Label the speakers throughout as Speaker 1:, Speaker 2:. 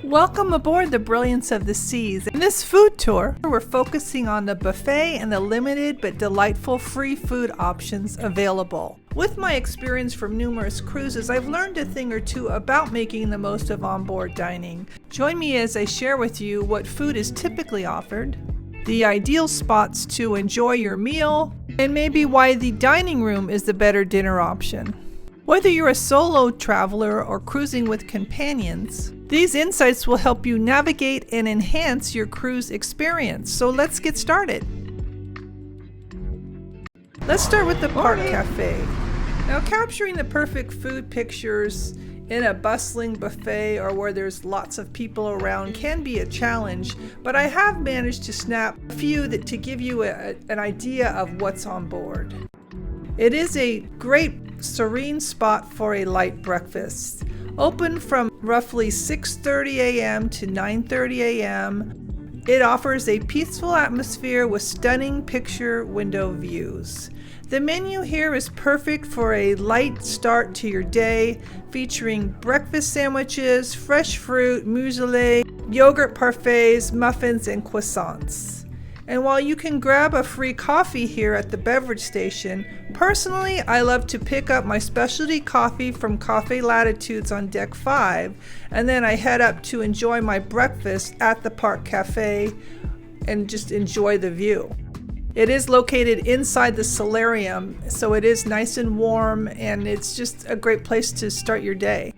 Speaker 1: Welcome aboard the Brilliance of the Seas. In this food tour, we're focusing on the buffet and the limited but delightful free food options available. With my experience from numerous cruises, I've learned a thing or two about making the most of onboard dining. Join me as I share with you what food is typically offered, the ideal spots to enjoy your meal, and maybe why the dining room is the better dinner option. Whether you're a solo traveler or cruising with companions, these insights will help you navigate and enhance your cruise experience. So let's get started. Let's start with the Park Cafe. Now, capturing the perfect food pictures in a bustling buffet or where there's lots of people around can be a challenge, but I have managed to snap a few to give you an idea of what's on board. It is a great serene spot for a light breakfast. Open from roughly 6:30 a.m. to 9:30 a.m. It offers a peaceful atmosphere with stunning picture window views. The menu here is perfect for a light start to your day, featuring breakfast sandwiches, fresh fruit, muesli, yogurt parfaits, muffins, and croissants. And while you can grab a free coffee here at the beverage station, personally, I love to pick up my specialty coffee from CAFFE LATTE-TUDES on deck 5, and then I head up to enjoy my breakfast at the Park Cafe and just enjoy the view. It is located inside the solarium, so it is nice and warm, and it's just a great place to start your day.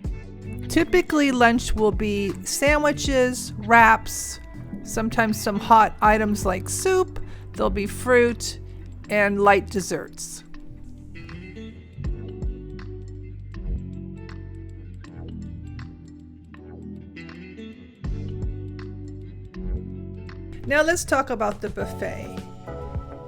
Speaker 1: Typically, lunch will be sandwiches, wraps, sometimes some hot items like soup, there'll be fruit, and light desserts. Now let's talk about the buffet.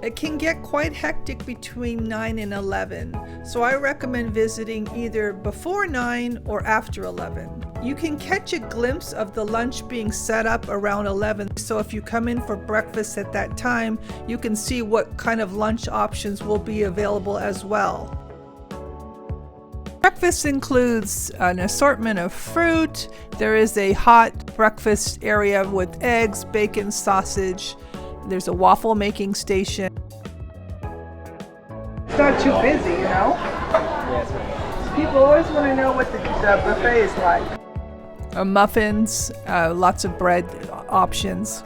Speaker 1: It can get quite hectic between 9 and 11, so I recommend visiting either before 9 or after 11. You can catch a glimpse of the lunch being set up around 11, so if you come in for breakfast at that time, you can see what kind of lunch options will be available as well. Breakfast includes an assortment of fruit. There is a hot breakfast area with eggs, bacon, sausage. There's a waffle making station. It's not too busy, you know? People always want to know what the buffet is like. Muffins, lots of bread options.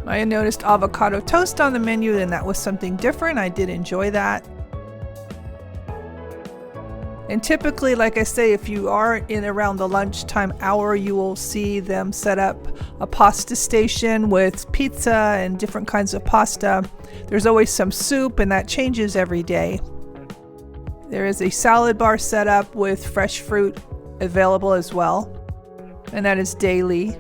Speaker 1: I noticed avocado toast on the menu, and that was something different. I did enjoy that. And typically, like I say, if you are in around the lunchtime hour, you will see them set up a pasta station with pizza and different kinds of pasta. There's always some soup, and that changes every day. There is a salad bar set up with fresh fruit available as well, and that is daily.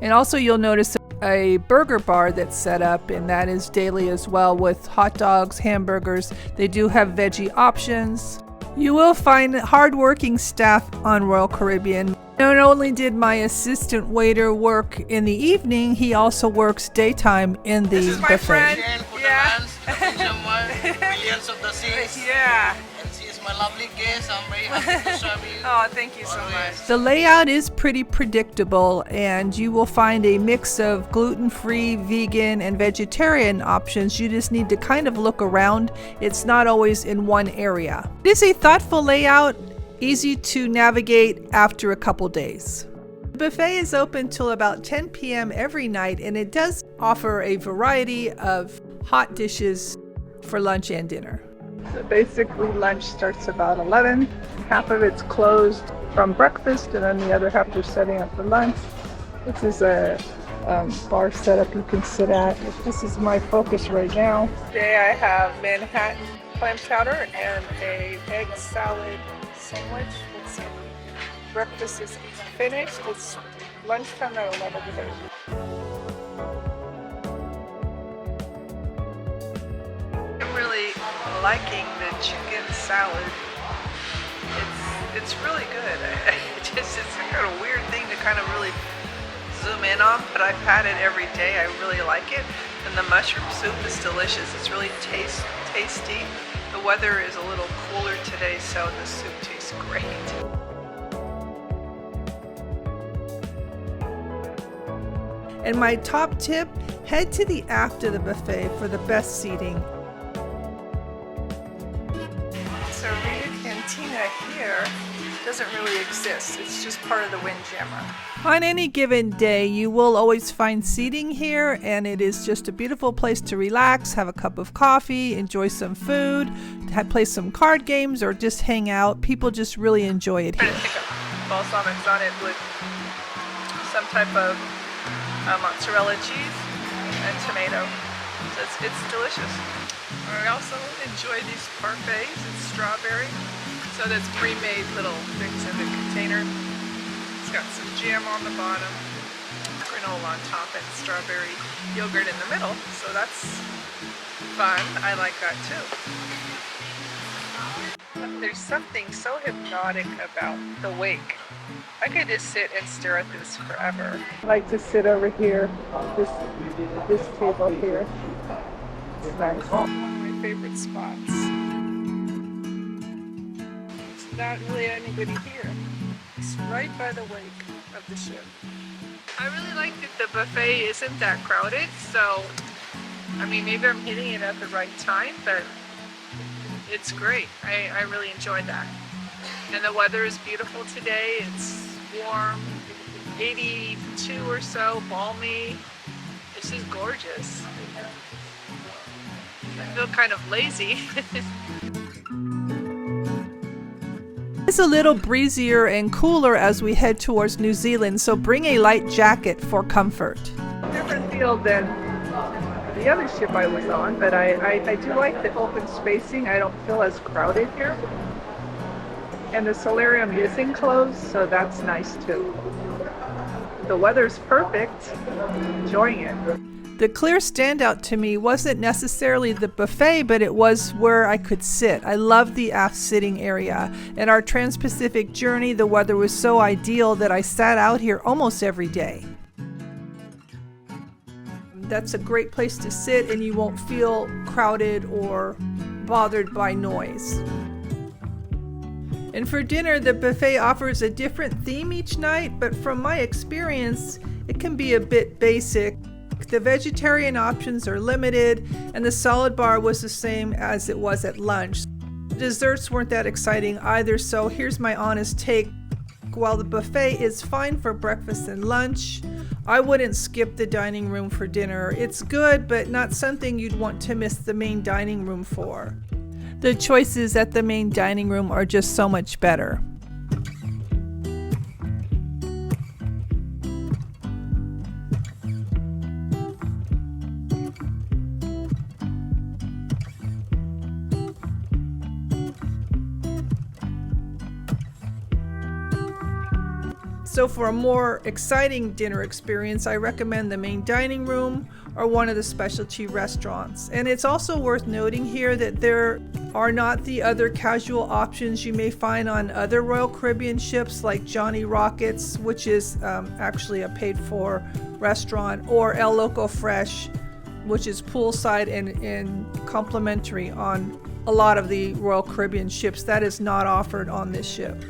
Speaker 1: And also you'll notice a burger bar that's set up, and that is daily as well, with hot dogs, hamburgers. They do have veggie options. You will find hardworking staff on Royal Caribbean. Not only did my assistant waiter work in the evening, he also works daytime in the buffet.
Speaker 2: This is my friend. Yeah. Brilliance of the Seas.
Speaker 1: Yeah.
Speaker 2: My lovely guest. I'm very happy to serve you.
Speaker 1: Oh, thank you so much. The layout is pretty predictable, and you will find a mix of gluten-free, vegan, and vegetarian options. You just need to kind of look around. It's not always in one area. It is a thoughtful layout, easy to navigate after a couple days. The buffet is open till about 10 p.m. every night, and it does offer a variety of hot dishes for lunch and dinner. So basically lunch starts about 11. Half of it's closed from breakfast, and then the other half they're setting up for lunch. This is a bar setup you can sit at. This is my focus right now. Today I have Manhattan clam chowder and an egg salad sandwich. Let's see. Breakfast is finished. It's lunchtime at 11 today. I'm really liking the chicken salad. It's really good. It's a kind of weird thing to kind of really zoom in on, but I've had it every day. I really like it. And the mushroom soup is delicious. It's really tasty. The weather is a little cooler today, so the soup tastes is great. And my top tip, head to the aft of the buffet for the best seating. So Rita Cantina here doesn't really exist. It's just part of the Windjammer. On any given day, you will always find seating here, and it is just a beautiful place to relax, have a cup of coffee, enjoy some food, play some card games, or just hang out. People just really enjoy it here. I'm going to pick up balsamics on it with some type of mozzarella cheese and tomato. So it's delicious. I also enjoy these parfaits. It's strawberry. So there's pre-made little things in the container. It's got some jam on the bottom, granola on top, and strawberry yogurt in the middle. So that's fun. I like that too. There's something so hypnotic about the wake. I could just sit and stare at this forever. I like to sit over here, this table here. It's nice. One of my favorite spots. There's not really anybody here. It's right by the wake of the ship. I really like that the buffet isn't that crowded, so I mean maybe I'm hitting it at the right time, but it's great. I really enjoyed that. And the weather is beautiful today. It's warm, 82 or so, balmy. It's just gorgeous. I feel kind of lazy. It's a little breezier and cooler as we head towards New Zealand, so bring a light jacket for comfort. Different feel than the other ship I was on, but I do like the open spacing. I don't feel as crowded here. And the solarium is enclosed, so that's nice too. The weather's perfect. Enjoying it. The clear standout to me wasn't necessarily the buffet, but it was where I could sit. I love the aft sitting area. In our Transpacific journey, the weather was so ideal that I sat out here almost every day. That's a great place to sit, and you won't feel crowded or bothered by noise. And for dinner, the buffet offers a different theme each night, but from my experience, it can be a bit basic. The vegetarian options are limited, and the salad bar was the same as it was at lunch. The desserts weren't that exciting either, so here's my honest take. While the buffet is fine for breakfast and lunch, I wouldn't skip the dining room for dinner. It's good, but not something you'd want to miss the main dining room for. The choices at the main dining room are just so much better. So for a more exciting dinner experience, I recommend the main dining room or one of the specialty restaurants. And it's also worth noting here that there are not the other casual options you may find on other Royal Caribbean ships like Johnny Rockets, which is actually a paid-for restaurant, or El Loco Fresh, which is poolside and complimentary on a lot of the Royal Caribbean ships. That is not offered on this ship.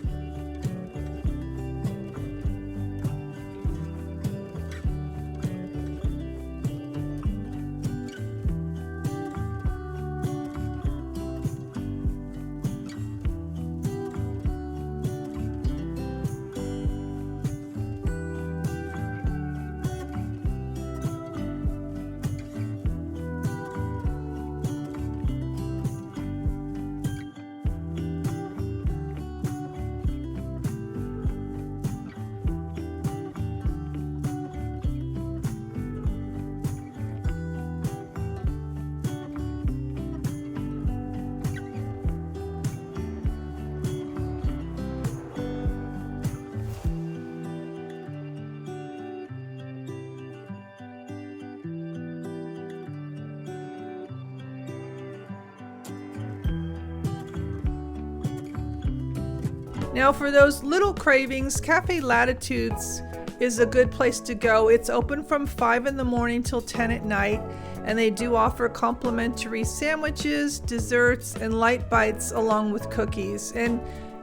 Speaker 1: Now for those little cravings, Cafe LATTE-TUDES is a good place to go. It's open from 5 in the morning till 10 at night, and they do offer complimentary sandwiches, desserts, and light bites along with cookies. And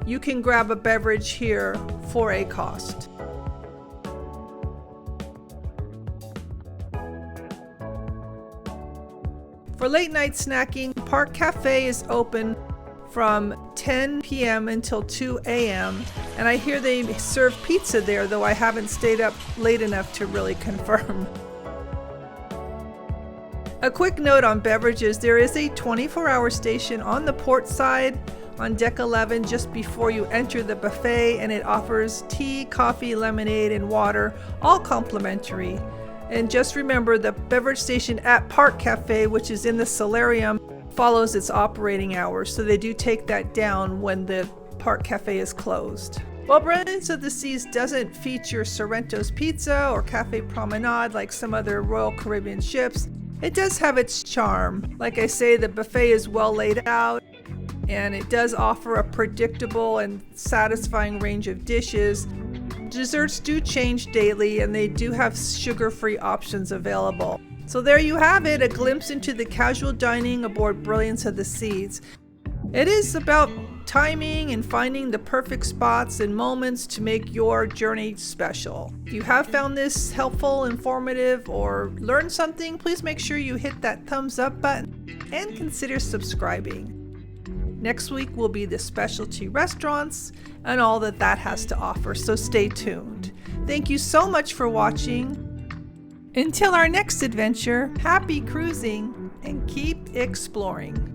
Speaker 1: you can grab a beverage here for a cost. For late night snacking, Park Cafe is open from 10 p.m. until 2 a.m. and I hear they serve pizza there, though I haven't stayed up late enough to really confirm. A quick note on beverages, there is a 24-hour station on the port side on deck 11 just before you enter the buffet, and it offers tea, coffee, lemonade, and water, all complimentary. And just remember, the beverage station at Park Cafe, which is in the solarium, follows its operating hours, so they do take that down when the Park Cafe is closed. While Brilliance of the Seas doesn't feature Sorrento's Pizza or Cafe Promenade like some other Royal Caribbean ships, it does have its charm. Like I say, the buffet is well laid out, and it does offer a predictable and satisfying range of dishes. Desserts do change daily, and they do have sugar-free options available. So there you have it, a glimpse into the casual dining aboard Brilliance of the Seas. It is about timing and finding the perfect spots and moments to make your journey special. If you have found this helpful, informative, or learned something, please make sure you hit that thumbs up button and consider subscribing. Next week will be the specialty restaurants and all that has to offer, so stay tuned. Thank you so much for watching. Until our next adventure, happy cruising and keep exploring.